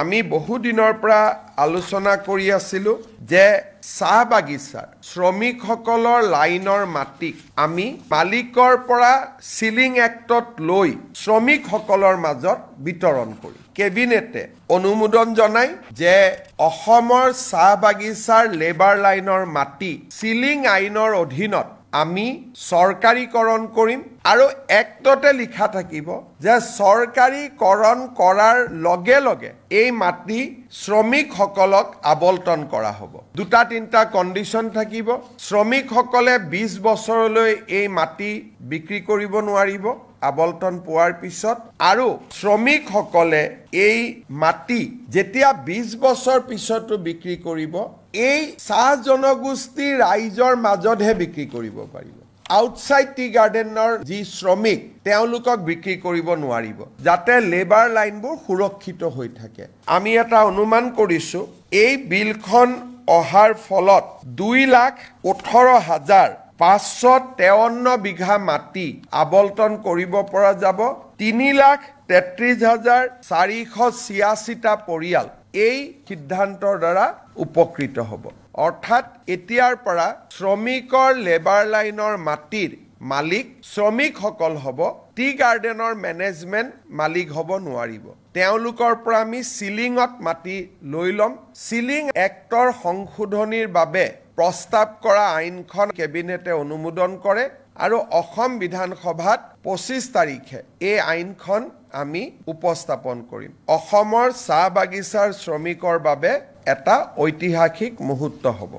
আমি বহু দিনৰ পৰা আলোচনা কৰি আছিলোঁ যে চাহ বাগিচাৰ শ্ৰমিকসকলৰ লাইনৰ মাটিক আমি মালিকৰ পৰা সিলিং এক্টত লৈ শ্ৰমিকসকলৰ মাজত বিতৰণ কৰি কেবিনেটে অনুমোদন জনাই যে অসমৰ চাহ বাগিচাৰ লেবাৰ লাইনৰ মাটি সিলিং আইনৰ অধীনত আমি সৰকাৰীকৰণ কৰিম আৰু এক্টতে লিখা থাকিব যে সৰকাৰীকৰণ কৰাৰ লগে লগে এই মাটি শ্ৰমিকসকলক আবলটন কৰা হ'ব। দুটা তিনটা কণ্ডিশ্যন থাকিব। শ্ৰমিকসকলে 20 বছৰলৈ এই মাটি বিক্ৰী কৰিব নোৱাৰিব আবলটন পোৱাৰ পিছত, আৰু শ্ৰমিকসকলে এই মাটি যেতিয়া 20 বছৰ পিছতো বিক্ৰী কৰিব এই চাহ জনগোষ্ঠীৰ ৰাইজৰ মাজতহে বিক্ৰী কৰিব পাৰিব। আউটসাইড টি গাৰ্ডেনৰ যি শ্ৰমিক তেওঁলোকক বিক্ৰী কৰিব নোৱাৰিব, যাতে লেবাৰ লাইনবোৰ সুৰক্ষিত হৈ থাকে। আমি এটা অনুমান কৰিছোঁ এই বিলখন অহাৰ ফলত 2,18,553 বিঘা মাটি আবলটন কৰিব পৰা যাব। 3,33,486টা পৰিয়াল এই সিদ্ধান্তৰ দ্বাৰা উপকৃত হ'ব। অৰ্থাৎ এতিয়াৰ পৰা শ্ৰমিকৰ লেবাৰ লাইনৰ মাটিৰ মালিক শ্ৰমিকসকল হ'ব, টি গাৰ্ডেনৰ মেনেজমেণ্ট মালিক হ'ব নোৱাৰিব। তেওঁলোকৰ পৰা আমি সিলিঙত মাটি লৈ ল'ম। সিলিং এক্টৰ সংশোধনীৰ বাবে প্ৰস্তাৱ কৰা আইনখন কেবিনেটে অনুমোদন কৰে আৰু অসম বিধানসভাত 25 তাৰিখে এই আইনখন আমি উপস্থাপন কৰিম। অসমৰ চাহ বাগিচাৰ শ্ৰমিকৰ বাবে এটা ঐতিহাসিক মুহূৰ্ত হ'ব।